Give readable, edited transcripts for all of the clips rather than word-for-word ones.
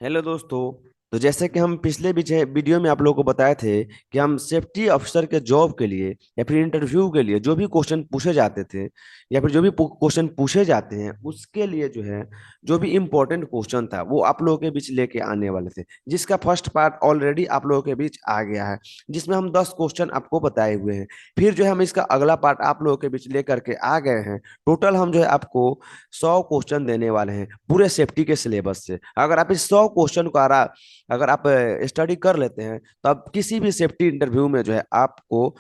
Hello दोस्तों। तो जैसे कि हम पिछले वीडियो में आप लोगों को बताए थे कि हम सेफ्टी अफसर के जॉब के लिए या फिर इंटरव्यू के लिए जो भी क्वेश्चन पूछे जाते थे या फिर जो भी क्वेश्चन पूछे जाते हैं उसके लिए जो है जो भी इम्पोर्टेंट क्वेश्चन था वो आप लोगों के बीच लेके आने वाले थे, जिसका फर्स्ट पार्ट ऑलरेडी आप लोगों के बीच आ गया है, जिसमें हम 10 क्वेश्चन आपको बताए हुए हैं। फिर जो है हम इसका अगला पार्ट आप लोगों के बीच लेकर के आ गए हैं। टोटल हम जो है आपको 100 क्वेश्चन देने वाले हैं पूरे सेफ्टी के सिलेबस से। अगर आप इस 100 क्वेश्चन को अगर आप स्टडी कर लेते हैं तो आप किसी भी सेफ्टी इंटरव्यू में जो है आपको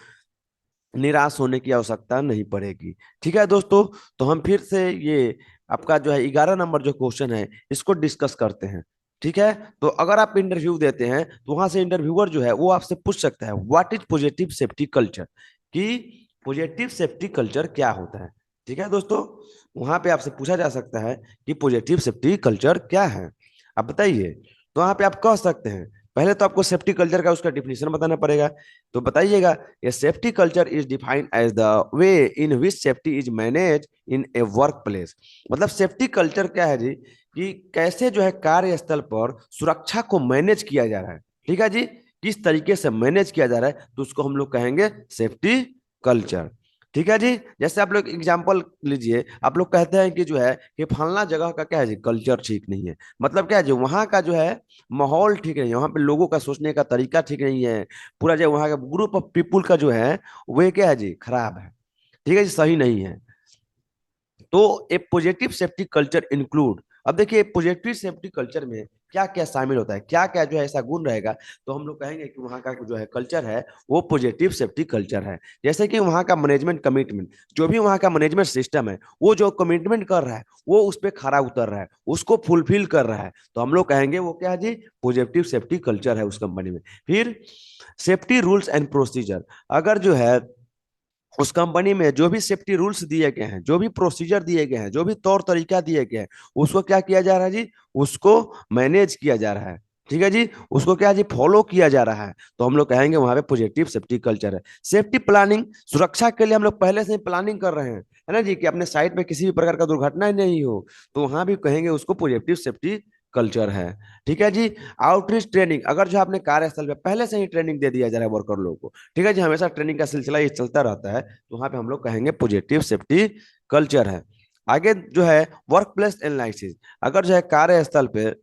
निराश होने की आवश्यकता नहीं पड़ेगी। ठीक है दोस्तों। तो हम फिर से ये आपका जो है 11 नंबर जो क्वेश्चन है इसको डिस्कस करते हैं। ठीक है। तो अगर आप इंटरव्यू देते हैं तो वहां से इंटरव्यूअर जो है वो आपसे पूछ सकता है what is positive safety culture, कि पॉजिटिव सेफ्टी कल्चर क्या होता है। ठीक है दोस्तों। वहां पे आपसे पूछा जा सकता है कि पॉजिटिव सेफ्टी कल्चर क्या है, आप बताइए। तो वहां पे आप कह सकते हैं, पहले तो आपको सेफ्टी कल्चर का उसका डिफिनेशन बताना पड़ेगा। तो बताइएगा, a safety culture is defined as the way in which safety is manage in a workplace. मतलब सेफ्टी कल्चर क्या है जी, कि कैसे जो है कार्यस्थल पर सुरक्षा को मैनेज किया जा रहा है। ठीक है जी। किस तरीके से मैनेज किया जा रहा है तो उसको हम लोग कहेंगे सेफ्टी कल्चर। ठीक है जी। जैसे आप लोग एग्जांपल लीजिए, आप लोग कहते हैं कि जो है कि फलना जगह का क्या है जी, कल्चर ठीक नहीं है। मतलब क्या है जी, वहाँ का जो है माहौल ठीक नहीं है, वहाँ पे लोगों का सोचने का तरीका ठीक नहीं है। पूरा जो वहाँ का ग्रुप ऑफ पीपुल का जो है वे क्या है जी, खराब है। ठीक है जी, सही नहीं है। तो ए पॉजिटिव सेफ्टी कल्चर इंक्लूड, अब देखिए पॉजिटिव सेफ्टी कल्चर में क्या क्या शामिल होता है, क्या क्या जो है ऐसा गुण रहेगा, तो हम लोग कहेंगे कि वहाँ का जो है कल्चर है वो पॉजिटिव सेफ्टी कल्चर है। जैसे कि वहाँ का मैनेजमेंट कमिटमेंट, जो भी वहाँ का मैनेजमेंट सिस्टम है वो जो कमिटमेंट कर रहा है वो उस पर खरा उतर रहा है, उसको फुलफिल कर रहा है, तो हम लोग कहेंगे वो क्या है जी, पॉजिटिव सेफ्टी कल्चर है उस कंपनी में। फिर सेफ्टी रूल्स एंड प्रोसीजर, अगर जो है उस कंपनी में जो भी सेफ्टी रूल्स दिए गए हैं, जो भी प्रोसीजर दिए गए हैं, जो भी तौर तरीका दिए गए हैं, उसको क्या किया जा रहा है जी, उसको मैनेज किया जा रहा है। ठीक है जी, उसको क्या जी, फॉलो किया जा रहा है, तो हम लोग कहेंगे वहां पे पॉजिटिव सेफ्टी कल्चर है। सेफ्टी प्लानिंग, सुरक्षा के लिए हम लोग पहले से ही प्लानिंग कर रहे हैं, है ना जी, कि अपने साइट में किसी भी प्रकार का दुर्घटना ही नहीं हो, तो वहां भी कहेंगे उसको पॉजिटिव सेफ्टी कल्चर है। ठीक है जी। आउटरीच ट्रेनिंग, अगर जो आपने कार्यस्थल पे पहले से ही ट्रेनिंग दे दिया जा रहा है वर्कर लोगों को, ठीक है जी, हमेशा ट्रेनिंग का सिलसिला ये चलता रहता है, तो वहां पे हम लोग कहेंगे पॉजिटिव सेफ्टी कल्चर है। आगे जो है वर्क प्लेस एनालिसिस, अगर जो है कार्यस्थल पे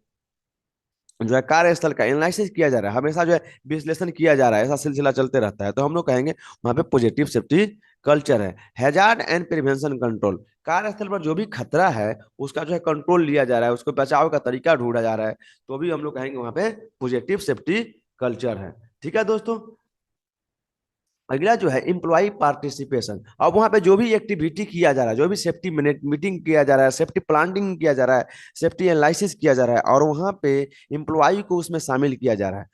जो है कार्यस्थल का एनालिसिस किया जा रहा है, हमेशा जो है विश्लेषण किया जा रहा है, ऐसा सिलसिला चलते रहता है, तो हम लोग कहेंगे वहां पे पॉजिटिव सेफ्टी कल्चर है। हैजार्ड एंड प्रिवेंशन कंट्रोल, कार्यस्थल पर जो भी खतरा है उसका जो है कंट्रोल लिया जा रहा है, उसको बचाव का तरीका ढूंढा जा रहा है, तो भी हम लोग कहेंगे वहां पे पॉजिटिव सेफ्टी कल्चर है। ठीक है दोस्तों। अगला जो है इम्प्लॉय पार्टिसिपेशन, अब वहां पे जो भी एक्टिविटी किया जा रहा है, जो भी सेफ्टी मीटिंग किया जा रहा है, सेफ्टी प्लानिंग किया जा रहा है, सेफ्टी एनालिसिस किया जा रहा है, और वहां पे इम्प्लॉय को उसमें शामिल किया जा रहा है,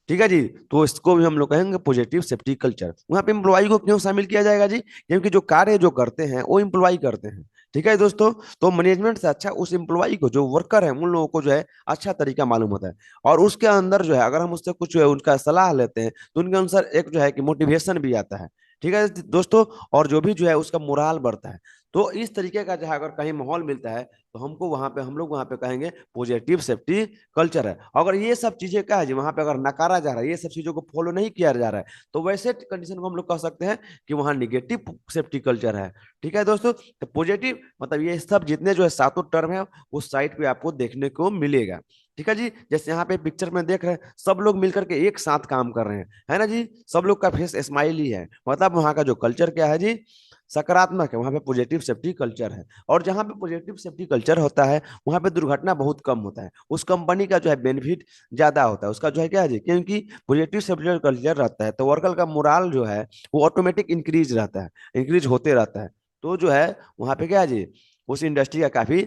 ठीक है जी, तो इसको भी हम लोग कहेंगे पॉजिटिव सेफ्टी कल्चर। वहां पे एम्प्लॉय को क्यों शामिल किया जाएगा जी, क्योंकि जो कार्य जो करते हैं वो एम्प्लॉय करते हैं। ठीक है दोस्तों। तो मैनेजमेंट से अच्छा उस एम्प्लॉय को, जो वर्कर है उन लोगों को जो है अच्छा तरीका मालूम होता है, और उसके अंदर जो है अगर हम उससे कुछ जो है उनका सलाह लेते हैं तो उनके अनुसार एक जो है कि मोटिवेशन भी आता है। ठीक है दोस्तों। और जो भी जो है उसका मोराल बढ़ता है। तो इस तरीके का जो है अगर कहीं माहौल मिलता है तो हमको वहां पे हम लोग वहां पे कहेंगे पॉजिटिव सेफ्टी कल्चर है। अगर ये सब चीजें क्या है जी, वहां पे अगर नकारा जा रहा है, ये सब चीजों को फॉलो नहीं किया जा रहा है, तो वैसे कंडीशन को हम लोग कह सकते हैं कि वहां निगेटिव सेफ्टी कल्चर है। ठीक है दोस्तों। तो पॉजिटिव मतलब ये सब जितने जो है सातों टर्म है उस साइट पे आपको देखने को मिलेगा। ठीक है जी। जैसे यहाँ पे पिक्चर में देख रहे हैं सब लोग मिलकर के एक साथ काम कर रहे हैं, है ना जी, सब लोग का फेस स्माइल ही है, मतलब वहाँ का जो कल्चर क्या है जी, सकारात्मक है, वहाँ पे पॉजिटिव सेफ्टी कल्चर है। और जहाँ पे पॉजिटिव सेफ्टी कल्चर होता है वहाँ पे दुर्घटना बहुत कम होता है, उस कंपनी का जो है बेनिफिट ज्यादा होता है, उसका जो है क्या है जी, क्योंकि पॉजिटिव सेफ्टी कल्चर रहता है तो वर्कर का मोराल जो है वो ऑटोमेटिक इंक्रीज रहता है, इंक्रीज होते रहता है, तो जो है वहाँ पे क्या है जी, उस इंडस्ट्री का काफी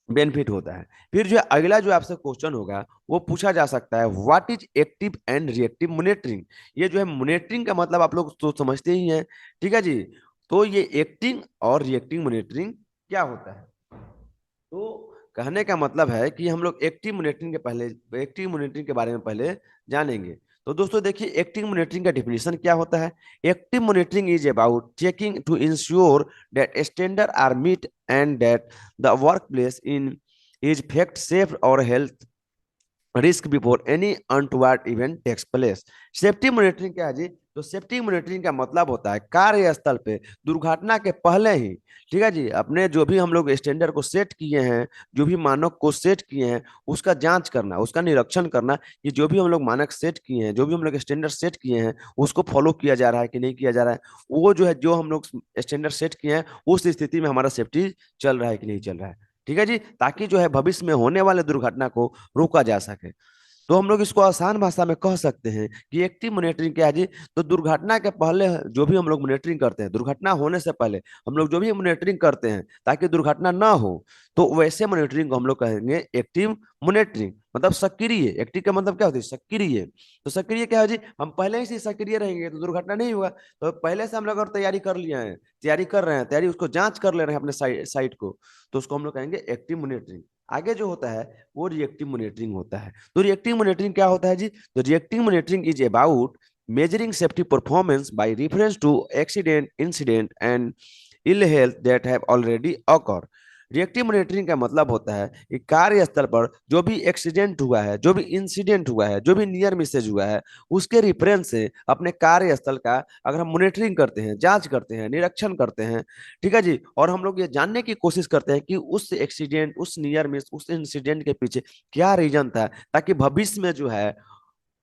बेनिफिट होता है। फिर जो अगला जो आपसे क्वेश्चन होगा वो पूछा जा सकता है what is active and reactive monitoring. ये जो है मॉनिटरिंग का मतलब आप लोग तो समझते ही हैं। ठीक है जी। तो ये एक्टिंग और रिएक्टिंग मॉनिटरिंग क्या होता है, तो कहने का मतलब है कि हम लोग एक्टिव मॉनिटरिंग के बारे में पहले जानेंगे। तो दोस्तों देखिए एक्टिव मॉनिटरिंग का डिफिनेशन क्या होता है। Active monitoring is about checking to ensure that standard are meet and that the work place in is fact safe और health risk before any untoward event takes place. Safety monitoring क्या है जी? तो safety monitoring का मतलब होता है कार्यस्थल पे दुर्घटना के पहले ही, ठीक है जी, अपने जो भी हम लोग स्टैंडर्ड को सेट किए हैं, जो भी मानक को सेट किए हैं, उसका जांच करना, उसका निरीक्षण करना कि जो भी हम लोग मानक सेट किए हैं, जो भी हम लोग स्टैंडर्ड सेट किए हैं, उसको फॉलो किया जा रहा है कि नहीं किया जा रहा है। वो जो है, जो हम लोग स्टैंडर्ड सेट किए हैं, उस स्थिति में हमारा सेफ्टी चल रहा है कि नहीं चल रहा है। ठीक है जी, ताकि जो है भविष्य में होने वाले दुर्घटना को रोका जा सके। तो हम लोग इसको आसान भाषा में कह सकते हैं कि एक्टिव मॉनिटरिंग क्या है जी? तो दुर्घटना के पहले जो भी हम लोग मॉनिटरिंग करते हैं, दुर्घटना होने से पहले हम लोग जो भी मॉनिटरिंग करते हैं ताकि दुर्घटना ना हो, तो वैसे मॉनिटरिंग को हम लोग कहेंगे एक्टिव मॉनिटरिंग। मतलब सक्रिय, एक्टिव का मतलब क्या होता है? सक्रिय। तो सक्रिय क्या है जी? हम पहले से सक्रिय रहेंगे तो दुर्घटना नहीं होगा। तो पहले से हम लोग अगर तैयारी कर लिए हैं, तैयारी कर रहे हैं, तैयारी उसको जांच कर ले रहे हैं अपने साइट को, तो उसको हम लोग कहेंगे एक्टिव मॉनिटरिंग। आगे जो होता है वो रिएक्टिव मॉनिटरिंग होता है। तो रिएक्टिव मॉनिटरिंग क्या होता है जी? तो reactive monitoring is about measuring safety performance by reference to accident, incident and ill health that have already occurred। Reactive monitoring का मतलब होता है कि कार्यस्थल पर जो भी एक्सीडेंट हुआ है, जो भी इंसिडेंट हुआ है, जो भी नियर मिसेज हुआ है, उसके रेफरेंस से अपने कार्यस्थल का अगर हम मॉनिटरिंग करते हैं, जांच करते हैं, निरीक्षण करते हैं, ठीक है जी, और हम लोग ये जानने की कोशिश करते हैं कि उस एक्सीडेंट, उस नियर मिस, उस इंसिडेंट के पीछे क्या रीजन था, ताकि भविष्य में जो है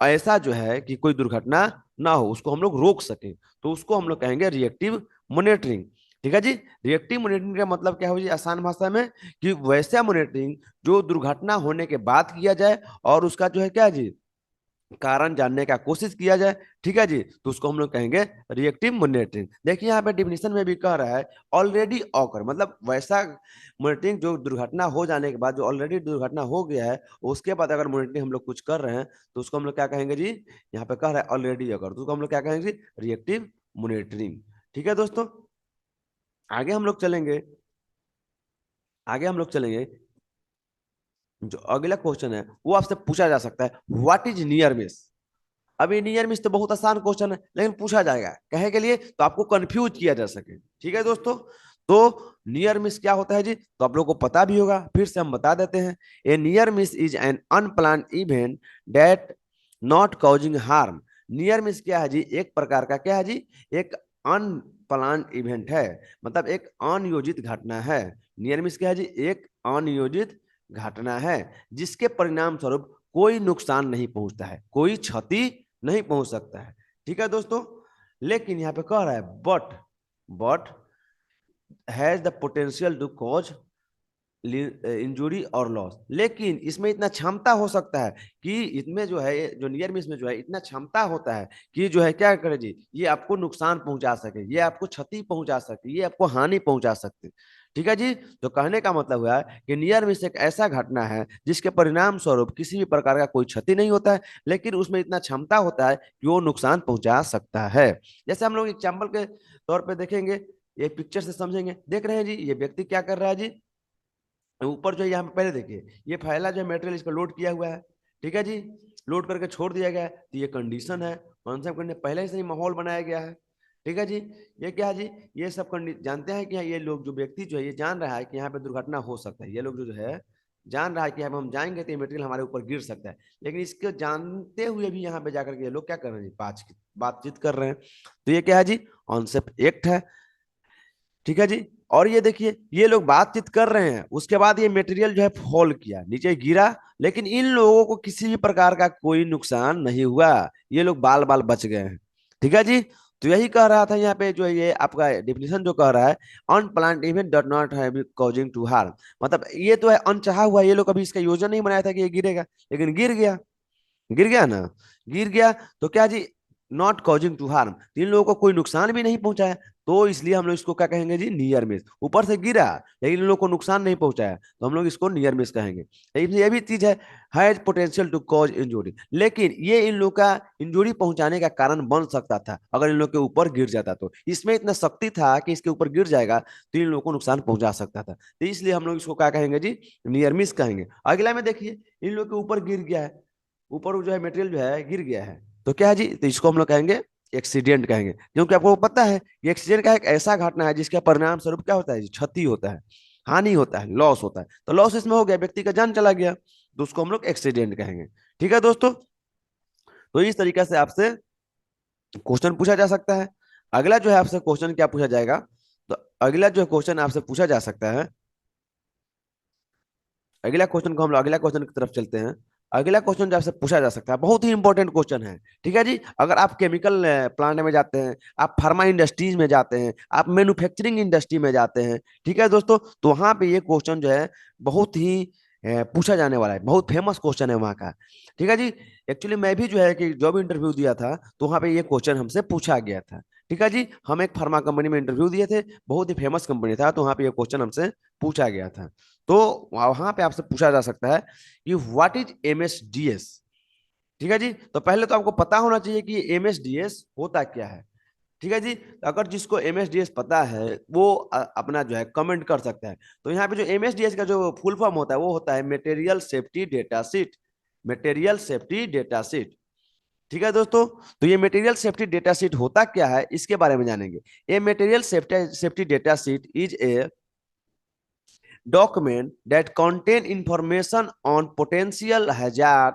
ऐसा जो है कि कोई दुर्घटना ना हो, उसको हम लोग रोक सकें। तो उसको हम लोग कहेंगे रिएक्टिव मॉनिटरिंग। ठीक है जी। रिएक्टिव मॉनिटरिंग का मतलब क्या हो जी आसान भाषा में? कि वैसा मॉनिटरिंग जो दुर्घटना होने के बाद किया जाए और उसका जो है क्या जी, कारण जानने का कोशिश किया जाए। ठीक है जी, तो उसको हम लोग कहेंगे रिएक्टिव मॉनिटरिंग। देखिए यहाँ पे डिफिनेशन में भी कह रहा है ऑलरेडी ऑकर, मतलब वैसा मॉनिटरिंग जो दुर्घटना हो जाने के बाद, जो ऑलरेडी दुर्घटना हो गया है, उसके बाद अगर मॉनिटरिंग हम लोग कुछ कर रहे हैं, तो उसको हम लोग क्या कहेंगे जी? यहाँ पे कह रहा है ऑलरेडी ऑकर, तो उसको हम लोग क्या कहेंगे जी? Reactive monitoring. ठीक है दोस्तों, आगे हम लोग चलेंगे। आगे हम लोग चलेंगे, जो अगला क्वेश्चन है वो आपसे पूछा जा सकता है, व्हाट इज नियर मिस। अब ये नियर मिस तो बहुत आसान क्वेश्चन है, लेकिन पूछा जाएगा कहे के लिए तो आपको कंफ्यूज किया जा सके। ठीक है दोस्तों, तो नियर मिस क्या होता है जी? तो आप लोगों को पता भी होगा, फिर से हम बता देते हैं। A near miss is an unplanned event that not causing harm. Near miss क्या है जी? एक प्रकार का क्या है जी? एक अनप्लान इवेंट है, मतलब एक अनियोजित घटना है। नियर मिस क्या है जी? एक अनियोजित घटना है जिसके परिणाम स्वरूप कोई नुकसान नहीं पहुंचता है, कोई क्षति नहीं पहुंच सकता है। ठीक है दोस्तों, लेकिन यहाँ पे कह रहा है but has the potential to cause injury और लॉस। लेकिन इसमें इतना क्षमता हो सकता है कि इसमें जो है, जो नियर मिस में जो है, इतना क्षमता होता है कि जो है क्या करे जी, ये आपको नुकसान पहुंचा सके, ये आपको क्षति पहुंचा सके, ये आपको हानि पहुंचा सकते। ठीक है जी, तो कहने का मतलब हुआ है कि नियर मिस एक ऐसा घटना है जिसके परिणाम स्वरूप किसी भी प्रकार का कोई क्षति नहीं होता है, लेकिन उसमें इतना क्षमता होता है कि वो नुकसान पहुंचा सकता है। जैसे हम लोग एग्जाम्पल के तौर पर देखेंगे, ये पिक्चर से समझेंगे। देख रहे हैं जी, ये व्यक्ति क्या कर रहा है जी? ऊपर जो है यहाँ पे पहले देखिए, ये फैला जो मटेरियल इस पर लोड किया हुआ है। ठीक है जी, लोड करके छोड़ दिया गया है, तो ये कंडीशन है, कॉन्सेप्ट करने पहले से ही माहौल बनाया गया है। ठीक है जी, ये क्या है जी? ये सब जानते हैं कि ये लोग, जो व्यक्ति जो है, ये जान रहा है कि यहाँ पे दुर्घटना हो सकता है। ये लोग जो है जान रहा है कि यहाँ पे हम जाएंगे तो ये मटेरियल हमारे ऊपर गिर सकता है, लेकिन इसको जानते हुए भी यहाँ पे जाकर के ये लोग क्या कर रहे हैं जी? बातचीत कर रहे हैं। तो ये क्या है जी? कॉन्सेप्ट एक्ट है। ठीक है जी, और ये देखिए, ये लोग बातचीत कर रहे हैं, उसके बाद ये मटेरियल जो है फॉल किया, नीचे गिरा, लेकिन इन लोगों को किसी भी प्रकार का कोई नुकसान नहीं हुआ। ये लोग बाल बाल बच गए हैं। ठीक है जी, तो यही कह रहा था यहाँ पे, जो ये आपका डिफिनेशन जो कह रहा है, unplanned event that not have causing to harm, मतलब ये तो है अनचाहा हुआ। ये लोग कभी इसका योजना नहीं बनाया था कि ये गिरेगा, लेकिन गिर गया। गिर गया ना? गिर गया, तो क्या जी? नॉट कॉजिंग टू हार्म, इन लोगों को कोई नुकसान भी नहीं पहुंचाया, तो इसलिए हम लोग इसको क्या कहेंगे जी? Near miss. ऊपर से गिरा लेकिन इन लोगों को नुकसान नहीं पहुंचाया, तो हम लोग इसको नियर मिस कहेंगे। लेकिन ये भी चीज है पोटेंशियल टू कॉज इंजुरी, लेकिन ये इन लोग का इंजुरी पहुंचाने का कारण बन सकता था अगर इन लोग के ऊपर गिर जाता, तो इसमें इतना शक्ति था कि इसके ऊपर गिर जाएगा तो इन लोगों को नुकसान पहुंचा सकता था, तो इसलिए हम लोग इसको क्या कहेंगे जी? नियर मिस कहेंगे। अगला में देखिए, इन लोग के ऊपर गिर गया है, ऊपर जो है मटेरियल जो है गिर गया है, तो क्या है जी? तो इसको हम लोग कहेंगे एक्सीडेंट कहेंगे, क्योंकि आपको पता है कि एक्सीडेंट का एक ऐसा घटना है जिसका परिणाम स्वरूप क्या होता है जी? क्षति होता है, हानि होता है, लॉस होता है। तो लॉस इसमें हो गया, व्यक्ति का जान चला गया, तो उसको हम लोग एक्सीडेंट कहेंगे। ठीक है दोस्तों, तो इस तरीके से आपसे क्वेश्चन पूछा जा सकता है। अगला जो है आपसे क्वेश्चन क्या पूछा जाएगा, तो अगला जो क्वेश्चन आपसे पूछा जा सकता है, अगला क्वेश्चन को हम लोग अगला क्वेश्चन की तरफ चलते हैं। अगला क्वेश्चन जो आपसे पूछा जा सकता है, बहुत ही इंपॉर्टेंट क्वेश्चन है। ठीक है जी, अगर आप केमिकल प्लांट में जाते हैं, आप फार्मा इंडस्ट्रीज में जाते हैं, आप मैन्युफैक्चरिंग इंडस्ट्री में जाते हैं, ठीक है दोस्तों, तो वहां पे ये क्वेश्चन जो है बहुत ही पूछा जाने वाला है, बहुत फेमस क्वेश्चन है वहाँ का। ठीक है जी, एक्चुअली मैं भी जो है कि जॉब इंटरव्यू दिया था, तो वहाँ पे ये क्वेश्चन हमसे पूछा गया था। ठीक है जी, हम एक फार्मा कंपनी में इंटरव्यू दिए थे, बहुत ही फेमस कंपनी था, तो वहाँ पे ये क्वेश्चन हमसे पूछा गया था। तो वहां पे आपसे पूछा जा सकता है कि व्हाट इज एमएसडीएस। ठीक है जी, तो पहले तो आपको पता होना चाहिए कि एमएसडीएस होता क्या है। ठीक है जी, तो अगर जिसको एमएसडीएस पता है वो अपना जो है कमेंट कर सकता है। तो यहाँ पे जो एमएसडीएस का जो फुल फॉर्म होता है वो होता है material safety data sheet. Material safety data sheet. ठीक है दोस्तों, तो ये मटेरियल सेफ्टी डेटा शीट होता क्या है इसके बारे में जानेंगे। A material safety safety data sheet is a document that contain information on potential hazard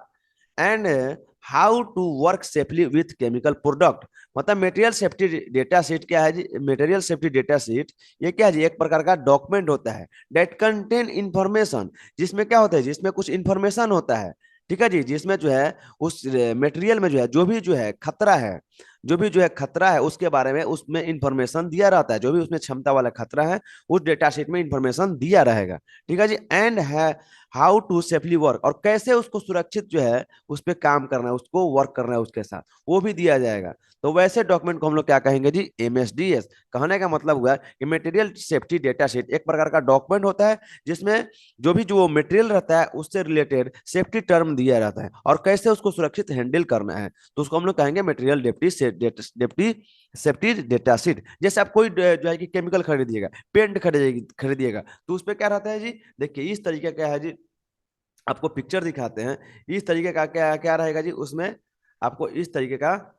and how to work safely with chemical product। मतलब मटेरियल सेफ्टी डेटा शीट क्या है जी, मटेरियल सेफ्टी डेटा शीट ये क्या है जी, एक प्रकार का document होता है डेट कंटेन इंफॉर्मेशन, जिसमें क्या होता है, जिसमें कुछ इंफॉर्मेशन होता है। ठीक है जी, जिसमें जो है उस मटेरियल में जो है जो भी जो है खतरा है, जो भी जो है खतरा है उसके बारे में उसमें इंफॉर्मेशन दिया रहता है, जो भी उसमें क्षमता वाला खतरा है उस डेटा शीट में इंफॉर्मेशन दिया रहेगा। ठीक है जी, एंड है हाउ टू सेफली वर्क, और कैसे उसको सुरक्षित जो है उस पर काम करना है, उसको वर्क करना है उसके साथ, वो भी दिया जाएगा। तो वैसे डॉक्यूमेंट को हम लोग क्या कहेंगे जी, एमएसडीएस। कहने का मतलब हुआ कि मटेरियल सेफ्टी डेटा शीट एक प्रकार का डॉक्यूमेंट होता है जिसमें जो भी जो मटेरियल रहता है उससे रिलेटेड सेफ्टी टर्म दिया रहता है और कैसे उसको सुरक्षित हैंडल करना है, तो उसको हम लोग कहेंगे material deputy safety data sheet. जैसे आप कोई जो है कि केमिकल खरीदिएगा, पेंट खरीदिएगा, तो उस पर क्या रहता है जी, देखिए इस तरीके का है जी, आपको पिक्चर दिखाते हैं। इस तरीके का क्या क्या रहेगा जी उसमें, आपको इस तरीके का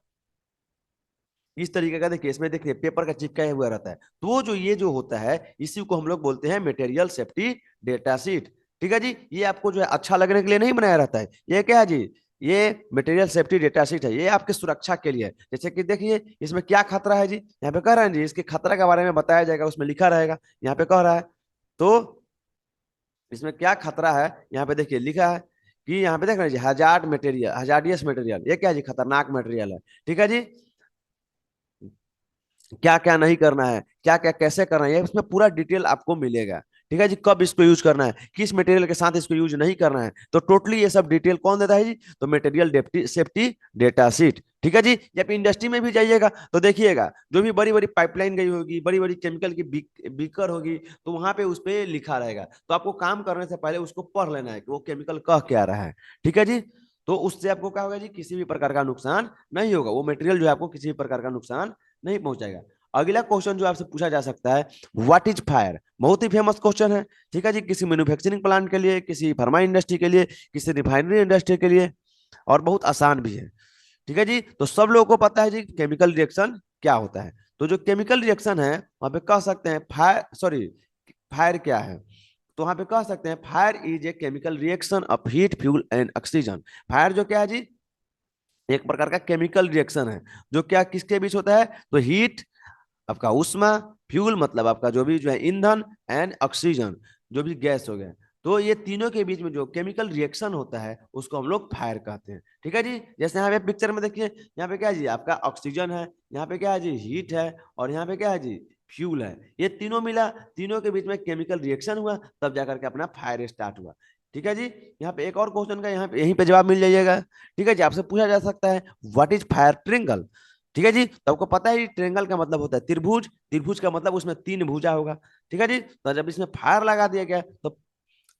देखिए, इसमें देखिए पेपर का चिपकाया हुआ रहता है, तो जो ये जो होता है इसी को हम लोग बोलते हैं मटेरियल सेफ्टी डेटा शीट। ठीक है जी, ये आपको जो है अच्छा लगने के लिए नहीं बनाया रहता है, ये क्या है जी, ये मटेरियल सेफ्टी डेटा शीट है, ये आपके सुरक्षा के लिए है। जैसे कि देखिए इसमें क्या खतरा है जी, यहाँ पे कह रहे हैं जी इसके खतरा के बारे में बताया जाएगा, उसमें लिखा रहेगा, यहाँ पे कह रहा है। तो इसमें क्या खतरा है, यहाँ पे देखिए लिखा है कि यहाँ पे देख रहे हैं जी हजार्ड मटेरियल, हजार्डियस मटेरियल, ये क्या है जी, खतरनाक मटेरियल है। ठीक है जी, क्या क्या नहीं करना है, क्या क्या कैसे करना है, ये उसमें पूरा डिटेल आपको मिलेगा। ठीक है जी, कब इसको यूज करना है, किस मटेरियल के साथ इसको यूज नहीं करना है, तो टोटली ये सब डिटेल कौन देता है जी, तो मटेरियल सेफ्टी डेटा शीट। ठीक है जी, जब इंडस्ट्री में भी जाइएगा तो देखिएगा जो भी बड़ी बड़ी पाइपलाइन गई होगी, बड़ी बड़ी केमिकल की बीकर होगी, तो वहां पे उस पर लिखा रहेगा, तो आपको काम करने से पहले उसको पढ़ लेना है कि वो केमिकल कह क्या रहा है। ठीक है जी, तो उससे आपको क्या होगा जी, किसी भी प्रकार का नुकसान नहीं होगा, वो मटेरियल जो है आपको किसी भी प्रकार का नुकसान नहीं पहुंचाएगा। अगला क्वेश्चन जो आपसे पूछा जा सकता है, व्हाट इज फायर। बहुत ही फेमस क्वेश्चन है। ठीक है जी, किसी मैन्युफैक्चरिंग प्लांट के लिए, किसी फार्मा इंडस्ट्री के लिए, किसी रिफाइनरी इंडस्ट्री के लिए, और बहुत आसान भी है। ठीक है जी, तो सब लोगों को पता है जी केमिकल रिएक्शन क्या होता है। तो जो केमिकल रिएक्शन है वहां पे कह सकते हैं फायर, सॉरी, फायर क्या है, तो वहां पे कह सकते हैं fire is a chemical reaction of heat fuel and oxygen. Fire जो क्या है जी, एक प्रकार का केमिकल रिएक्शन है जो क्या किसके बीच होता है, तो हीट, आपका उष्मा, फ्यूल मतलब आपका जो भी जो है ईंधन, एंड ऑक्सीजन जो भी गैस हो गया, तो ये तीनों के बीच में जो केमिकल रिएक्शन होता है उसको हम लोग फायर कहते हैं। ठीक है जी, जैसे यहाँ पे पिक्चर में देखिए, यहाँ पे क्या है जी, आपका ऑक्सीजन है, यहाँ पे क्या है जी, हीट है, और यहाँ पे क्या है जी, फ्यूल है, ये तीनों मिला, तीनों के बीच में केमिकल रिएक्शन हुआ, तब जाकर के अपना फायर स्टार्ट हुआ। ठीक है जी, यहाँ पे एक और क्वेश्चन का यहाँ पे यहीं पे जवाब मिल जाइएगा। ठीक है जी, आपसे पूछा जा सकता है व्हाट इज फायर ट्रिंगल। ठीक है जी, तो आपको पता है ट्रेंगल का मतलब होता है त्रिभुज, त्रिभुज का मतलब उसमें तीन भुजा होगा। ठीक है जी, तो जब इसमें फायर लगा दिया गया तो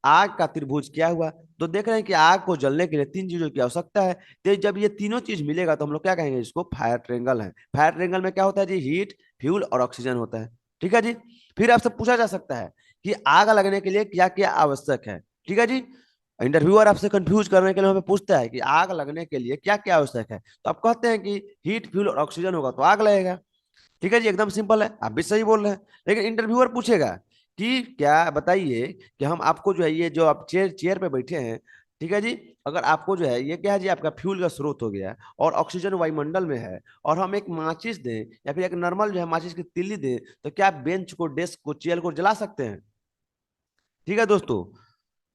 आग का त्रिभुज क्या हुआ, तो देख रहे हैं कि आग को जलने के लिए तीन चीजों की आवश्यकता है, तो जब ये तीनों चीज मिलेगा तो हम लोग क्या कहेंगे, इसको फायर ट्रेंगल है। फायर ट्रेंगल में क्या होता है जी, हीट, फ्यूल और ऑक्सीजन होता है। ठीक है जी, फिर आपसे पूछा जा सकता है कि आग लगने के लिए क्या क्या आवश्यक है। ठीक है जी, इंटरव्यूअर आपसे कंफ्यूज करने के लिए हमें पूछता है कि आग लगने के लिए क्या क्या आवश्यक है, तो आप कहते हैं कि हीट, फ्यूल और ऑक्सीजन होगा तो आग लगेगा। ठीक है जी, एकदम सिंपल है, आप भी सही बोल रहे हैं। लेकिन इंटरव्यूअर पूछेगा कि क्या बताइए कि हम आपको जो है ये जो आप चेयर चेयर पे बैठे हैं, ठीक है जी। अगर आपको जो है ये क्या है जी, आपका फ्यूल का स्रोत हो गया और ऑक्सीजन वायुमंडल में है, और हम एक माचिस दें या फिर एक नॉर्मल जो है माचिस की तिल्ली दें, तो क्या आप बेंच को, डेस्क को, चेयर को जला सकते हैं? ठीक है दोस्तों,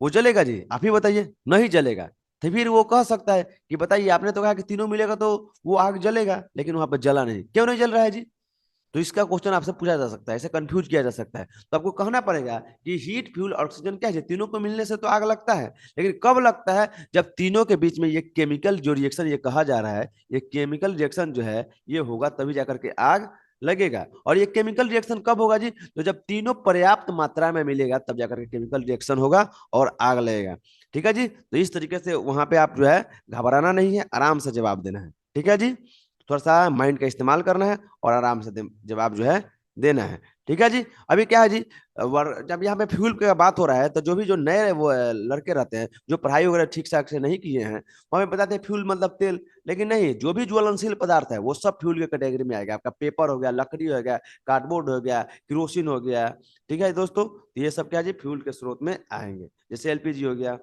वो जलेगा जी? आप ही बताइए, नहीं जलेगा। तो फिर वो कह सकता है कि बताइए, आपने तो कहा कि तीनों मिलेगा तो वो आग जलेगा, लेकिन वहां पर जला नहीं, क्यों नहीं जल रहा है जी? तो इसका क्वेश्चन आपसे पूछा जा सकता है, ऐसे कंफ्यूज किया जा सकता है। तो आपको कहना पड़ेगा कि हीट, फ्यूल, ऑक्सीजन क्या है, तीनों को मिलने से तो आग लगता है, लेकिन कब लगता है? जब तीनों के बीच में ये केमिकल जो रिएक्शन ये कहा जा रहा है, ये केमिकल रिएक्शन जो है ये होगा, तभी जाकर के आग लगेगा। और ये केमिकल रिएक्शन कब होगा जी? तो जब तीनों पर्याप्त मात्रा में मिलेगा, तब जाकर के केमिकल रिएक्शन होगा और आग लगेगा। ठीक है जी। तो इस तरीके से वहां पे आप जो है घबराना नहीं है, आराम से जवाब देना है। ठीक है जी। थोड़ा सा माइंड का इस्तेमाल करना है और आराम से जवाब जो है देना है। ठीक है जी। अभी क्या है जी, जब यहाँ पे फ्यूल का बात हो रहा है, तो जो भी जो नए वो लड़के रहते हैं, जो पढ़ाई वगैरह ठीक ठाक से नहीं किए हैं, वो हमें बताते हैं फ्यूल मतलब तेल। लेकिन नहीं, जो भी ज्वलनशील पदार्थ है वो सब फ्यूल के कैटेगरी में आएगा। आपका पेपर हो गया, लकड़ी हो गया, कार्डबोर्ड हो गया, केरोसिन हो गया। ठीक है दोस्तों, तो ये सब क्या जी, फ्यूल के स्रोत में आएंगे। जैसे एलपीजी हो गया।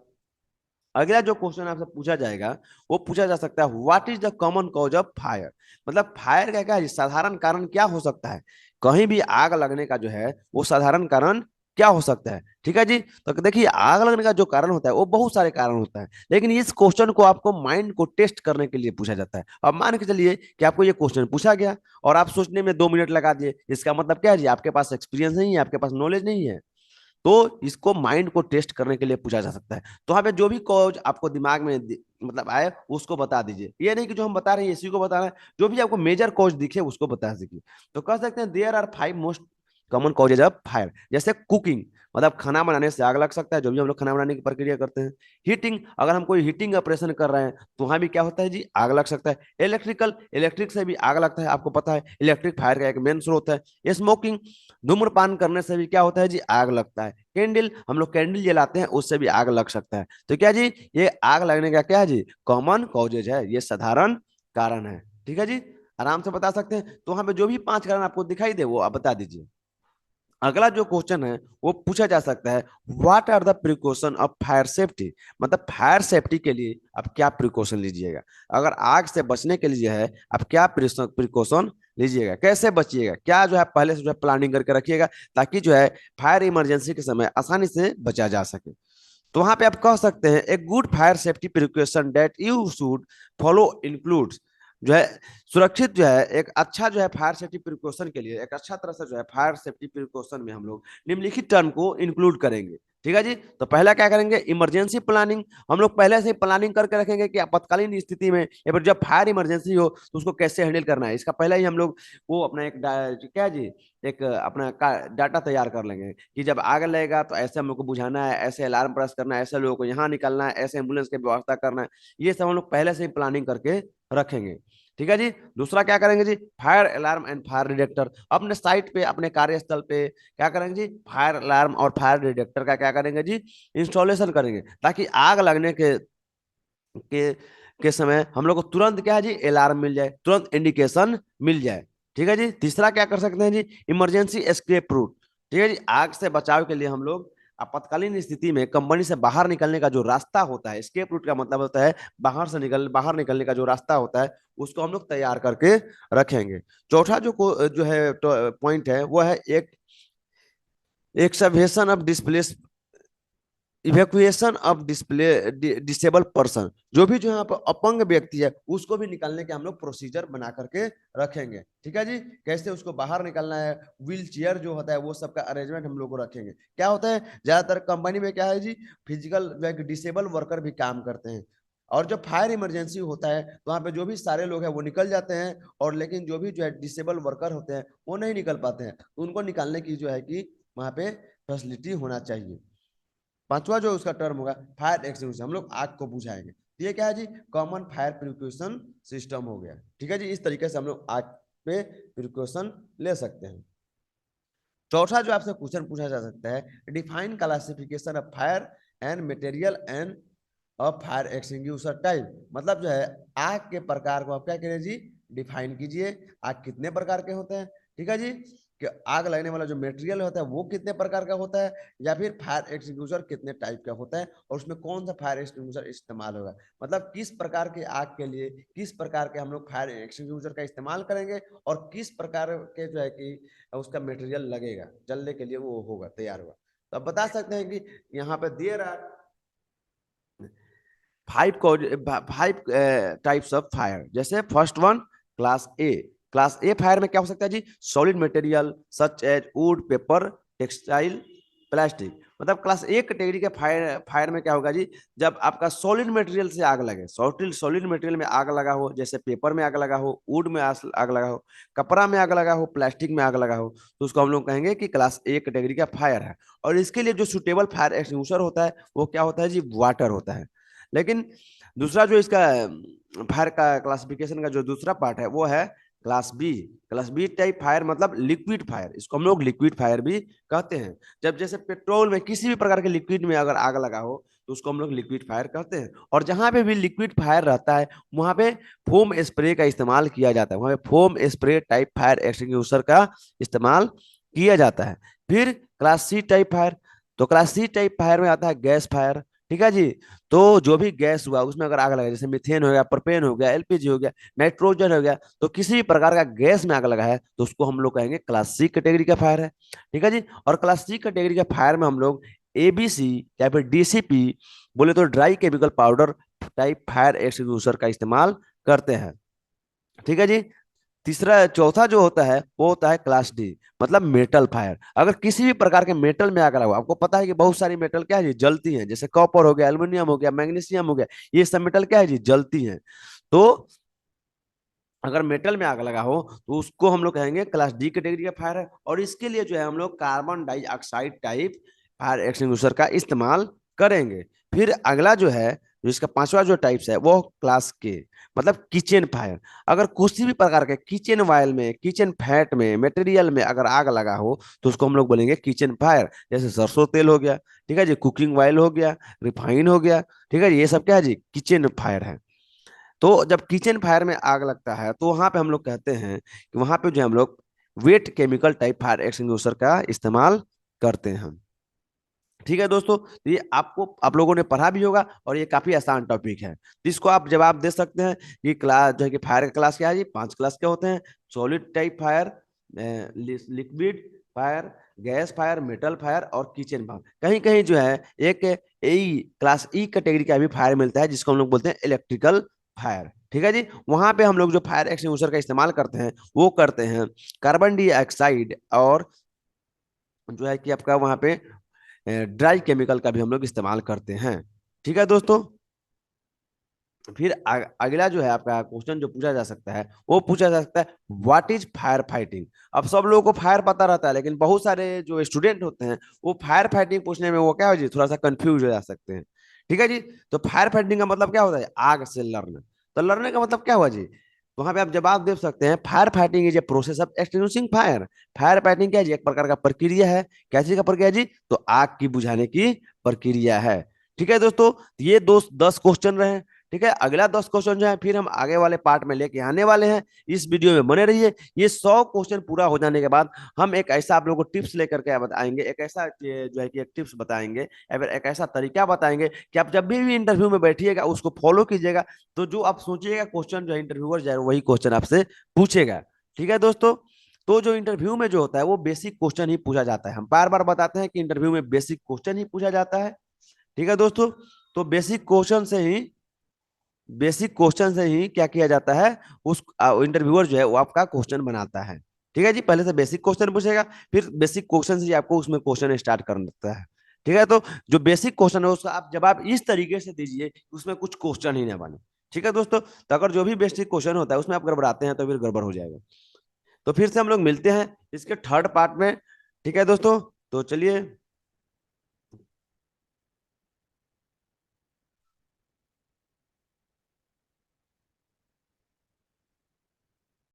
अगला जो क्वेश्चन आपसे पूछा जाएगा, वो पूछा जा सकता है, what is the common cause of fire? मतलब फायर का क्या है, साधारण कारण क्या हो सकता है? कहीं भी आग लगने का जो है वो साधारण कारण क्या हो सकता है? ठीक है जी। तो देखिए, आग लगने का जो कारण होता है वो बहुत सारे कारण होता है, लेकिन इस क्वेश्चन को आपको माइंड को टेस्ट करने के लिए पूछा जाता है। अब मान के चलिए कि आपको ये क्वेश्चन पूछा गया और आप सोचने में 2 मिनट लगा दिए, इसका मतलब क्या है जी, आपके पास एक्सपीरियंस नहीं है, आपके पास नॉलेज नहीं है। तो इसको माइंड को टेस्ट करने के लिए पूछा जा सकता है। तो यहाँ पे जो भी कॉज आपको दिमाग में मतलब आए, उसको बता दीजिए। ये नहीं कि जो हम बता रहे हैं इसी को बताना है, जो भी आपको मेजर कॉज दिखे उसको बता दीजिए। तो कह सकते हैं, there are 5 most common causes of fire. जैसे कुकिंग, मतलब खाना बनाने से आग लग सकता है, जो भी हम लोग खाना बनाने की प्रक्रिया करते हैं। हीटिंग, अगर हम कोई हीटिंग ऑपरेशन कर रहे हैं, तो वहां भी क्या होता है जी, आग लग सकता है। इलेक्ट्रिकल, इलेक्ट्रिक से भी आग लगता है, आपको पता है इलेक्ट्रिक फायर का एक मेन स्रोत है। स्मोकिंग, धूम्रपान करने से भी क्या होता है जी, आग लगता है। कैंडल, हम लोग कैंडल जलाते हैं, उससे भी आग लग सकता है। तो क्या जी, ये आग लगने का क्या है जी, कॉमन कॉजेज है, ये साधारण कारण है। ठीक है जी, आराम से बता सकते हैं। तो वहां पे जो भी 5 कारण आपको दिखाई दे वो आप बता दीजिए। अगला जो क्वेश्चन है वो पूछा जा सकता है, what are the precaution of fire safety? मतलब फायर सेफ्टी के लिए आप क्या प्रिकॉशन लीजिएगा? अगर आग से बचने के लिए है, आप क्या प्रिकॉशन लीजिएगा, कैसे बचिएगा, क्या जो है पहले से जो है प्लानिंग करके रखिएगा, ताकि जो है फायर इमरजेंसी के समय आसानी से बचा जा सके। तो वहां पे आप कह सकते हैं, a good fire safety precaution that you should follow includes, जो है सुरक्षित जो है एक अच्छा जो है फायर सेफ्टी प्रिकॉशन के लिए, एक अच्छा तरह से जो है फायर सेफ्टी प्रिकॉशन में हम लोग निम्नलिखित टर्म को इंक्लूड करेंगे। ठीक है जी। तो पहला क्या करेंगे, इमरजेंसी प्लानिंग। हम लोग पहले से प्लानिंग करके रखेंगे कि आपातकालीन स्थिति में या फिर जब फायर इमरजेंसी हो तो उसको कैसे हैंडल करना है, इसका पहले ही हम लोग वो अपना एक क्या जी, एक अपना डाटा तैयार कर लेंगे कि जब आग लगेगा तो ऐसे हम लोग को बुझाना है, ऐसे अलार्म प्रेस करना है, ऐसे लोगों को यहाँ निकलना है, ऐसे एम्बुलेंस की व्यवस्था करना है। ये सब हम लोग पहले से ही प्लानिंग करके रखेंगे। ठीक है जी। दूसरा क्या करेंगे जी, fire alarm and fire detector. अपने साइट पे, अपने कार्यस्थल पे क्या करेंगे जी, फायर अलार्म और फायर डिटेक्टर का क्या करेंगे जी, इंस्टॉलेशन करेंगे, ताकि आग लगने के के समय हम लोग को तुरंत क्या है जी, अलार्म मिल जाए, तुरंत इंडिकेशन मिल जाए। ठीक है जी। तीसरा क्या कर सकते हैं जी, इमरजेंसी एस्केप रूट। ठीक है जी, आग से बचाव के लिए हम लोग आपातकालीन स्थिति में कंपनी से बाहर निकलने का जो रास्ता होता है, एस्केप रूट का मतलब होता है बाहर निकलने का जो रास्ता होता है, उसको हम लोग तैयार करके रखेंगे। चौथा जो है पॉइंट है, वो है एक excavation of displace evacuation of disable person. जो भी जो यहाँ पर अपंग व्यक्ति है, उसको भी निकालने के हम लोग प्रोसीजर बना करके रखेंगे। ठीक है जी, कैसे उसको बाहर निकालना है, व्हील चेयर जो होता है वो सबका अरेंजमेंट हम लोग को रखेंगे। क्या होता है, ज्यादातर कंपनी में क्या है जी, फिजिकल डिसेबल वर्कर भी काम करते हैं, और जब फायर इमरजेंसी होता है तो वहाँ पे जो भी सारे लोग हैं वो निकल जाते हैं, और लेकिन जो भी जो है डिसेबल वर्कर होते हैं वो नहीं निकल पाते हैं, तो उनको निकालने की जो है कि वहाँ पे फैसिलिटी होना चाहिए। पांचवा जो उसका टर्म होगा, फायर एक्सटिंग्विशर, हम लोग आग को बुझाएंगे। तो ये क्या है जी, कॉमन फायर प्रिकॉशन सिस्टम हो गया। ठीक है जी, इस तरीके से हम लोग आग पे प्रिकॉशन ले सकते हैं। चौथा जो आपसे क्वेश्चन पूछा जा सकता है, define classification of fire and material end of fire extinguisher type. मतलब जो है आग के प्रकार को आप क्या करें जी, डिफाइन कीजिए, आग कितने प्रकार के होते हैं। ठीक है जी। कि आग लगने वाला जो मटेरियल होता है वो कितने प्रकार का होता है, या फिर फायर एक्सटिंग्विशर कितने टाइप का होता है, और उसमें कौन सा फायर एक्सटिंग्विशर इस्तेमाल होगा। मतलब किस प्रकार के आग के लिए किस प्रकार के हम लोग फायर एक्सटिंग्विशर का इस्तेमाल करेंगे, और किस प्रकार के जो है कि उसका मटेरियल लगेगा जलने के लिए, वो होगा तैयार होगा। तो आप बता सकते हैं कि यहाँ पे दिए रहा फाइव टाइप्स ऑफ फायर। जैसे first one, class A fire में क्या हो सकता है जी, solid material such as wood, paper, textile, plastic. मतलब क्लास ए कैटेगरी के फायर फायर में क्या होगा जी, जब आपका सॉलिड मटेरियल से आग लगे, सॉलिड सॉलिड मटेरियल में आग लगा हो, जैसे पेपर में आग लगा हो, वुड में आग लगा हो, कपड़ा में आग लगा हो, प्लास्टिक में आग लगा हो, तो उसको हम लोग कहेंगे कि क्लास ए कैटेगरी का फायर है। और इसके लिए जो सुटेबल फायर एक्सटिंग्विशर होता है वो क्या होता है जी, वाटर होता है। लेकिन दूसरा जो इसका फायर का क्लासिफिकेशन का जो दूसरा पार्ट है वो है क्लास बी टाइप फायर, मतलब लिक्विड फायर। इसको हम लोग लिक्विड फायर भी कहते हैं। जब जैसे पेट्रोल में किसी भी प्रकार के लिक्विड में अगर आग लगा हो तो उसको हम लोग लिक्विड फायर कहते हैं। और जहां पे भी लिक्विड फायर रहता है वहां पे फोम स्प्रे का इस्तेमाल किया जाता है, वहां पे foam spray type fire extinguisher का इस्तेमाल किया जाता है। फिर क्लास सी टाइप फायर, तो क्लास सी टाइप फायर में आता है गैस फायर। ठीक है जी। तो जो भी गैस हुआ उसमें अगर आग लगा, जैसे मीथेन हो गया, प्रोपेन हो गया, एलपीजी हो गया, नाइट्रोजन हो गया, तो किसी भी प्रकार का गैस में आग लगा है तो उसको हम लोग कहेंगे क्लास सी कैटेगरी का फायर है। ठीक है जी। और क्लास सी कैटेगरी के फायर में हम लोग एबीसी या फिर डीसीपी, बोले तो dry chemical powder type fire extinguisher का इस्तेमाल करते हैं। ठीक है जी। तीसरा चौथा जो होता है वो होता है क्लास डी, मतलब मेटल फायर। अगर किसी भी प्रकार के मेटल में आग लगा, आपको पता है कि बहुत सारी मेटल क्या है जी, जलती हैं। जैसे कॉपर हो गया, एल्युमिनियम हो गया, मैग्नीशियम हो गया, ये सब मेटल क्या है जी, जलती हैं। तो अगर मेटल में आग लगा हो तो उसको हम लोग कहेंगे क्लास डी कैटेगरी का फायर है। और इसके लिए जो है हम लोग carbon dioxide type fire extinguisher का इस्तेमाल करेंगे। फिर अगला जो है, जो इसका पांचवा जो टाइप्स है वो क्लास के, मतलब किचन फायर। अगर किसी भी प्रकार के किचन वायल में, किचन फैट में, मटेरियल में अगर आग लगा हो तो उसको हम लोग बोलेंगे किचन फायर। जैसे सरसों तेल हो गया, ठीक है जी, कुकिंग ऑयल हो गया, रिफाइन हो गया, ठीक है, ये सब क्या है जी, किचन फायर है। तो जब किचन फायर में आग लगता है तो वहां पे हम लोग कहते हैं कि वहां पे जो हम लोग wait chemical type fire extinguisher का इस्तेमाल करते हैं। ठीक है दोस्तों, तो ये आपको आप लोगों ने पढ़ा भी होगा और ये काफी आसान टॉपिक है, तो इसको आप जवाब दे सकते हैं कि क्लास जो है कि फायर का क्लास क्या है जी, 5 क्लास के होते हैं। Solid type fire, liquid fire, gas fire, metal fire और किचन फायर। कहीं कहीं जो है एक क्लास ई कैटेगरी का भी फायर मिलता है जिसको हम लोग बोलते हैं इलेक्ट्रिकल फायर। ठीक है जी। वहां पे हम लोग जो फायर एक्सटिंग्विशर का इस्तेमाल करते हैं वो करते हैं कार्बन डाइऑक्साइड, और जो है कि आपका वहां पे ड्राई केमिकल का भी हम लोग इस्तेमाल करते हैं। ठीक है दोस्तों। फिर अगला जो है आपका क्वेश्चन जो पूछा जा सकता है वो पूछा जा सकता है, व्हाट इज फायर फाइटिंग। अब सब लोगों को फायर पता रहता है लेकिन बहुत सारे जो स्टूडेंट होते हैं वो फायर फाइटिंग पूछने में वो क्या हो जी, थोड़ा सा कंफ्यूज हो जा सकते हैं। ठीक है जी। तो फायर फाइटिंग का मतलब क्या होता है, आग से लड़ना। तो लड़ने का मतलब क्या हुआ जी, वहां पे आप जवाब दे सकते हैं, fire fighting is a process of extinguishing fire. Fire fighting क्या है जी, एक प्रकार का प्रक्रिया है। क्या चीज का प्रक्रिया जी, तो आग की बुझाने की प्रक्रिया है। ठीक है दोस्तों, ये दो 10 क्वेश्चन रहे। ठीक है, अगला 10 क्वेश्चन जो है फिर हम आगे वाले पार्ट में लेके आने वाले हैं। इस वीडियो में बने रहिए। ये 100 क्वेश्चन पूरा हो जाने के बाद हम एक ऐसा आप लोगों को टिप्स लेकर के बताएंगे, एक ऐसा जो है कि एक टिप्स बताएंगे या फिर एक ऐसा तरीका बताएंगे कि आप जब भी इंटरव्यू में बैठिएगा उसको फॉलो कीजिएगा। तो जो आप सोचिएगा क्वेश्चन जो है इंटरव्यूअर जो है वही क्वेश्चन आपसे पूछेगा। ठीक है दोस्तों। तो जो इंटरव्यू में जो होता है वो बेसिक क्वेश्चन ही पूछा जाता है। हम बार बार बताते हैं कि इंटरव्यू में बेसिक क्वेश्चन ही पूछा जाता है। ठीक है दोस्तों। तो बेसिक क्वेश्चन से ही क्या किया जाता है, उस इंटरव्यूअर जो है वो आपका क्वेश्चन बनाता है। ठीक है जी, पहले से बेसिक क्वेश्चन पूछेगा, फिर बेसिक क्वेश्चन से आपको उसमें क्वेश्चन स्टार्ट करना होता है। ठीक है, तो जो बेसिक क्वेश्चन है उसका आप जवाब इस तरीके से दीजिए कि उसमें कुछ क्वेश्चन ही ना बने। ठीक है दोस्तों, तो अगर जो भी बेसिक क्वेश्चन होता है उसमें आप गड़बड़ाते हैं तो फिर गड़बड़ हो जाएगा। तो फिर से हम लोग मिलते हैं इसके थर्ड पार्ट में। ठीक है दोस्तों, तो चलिए।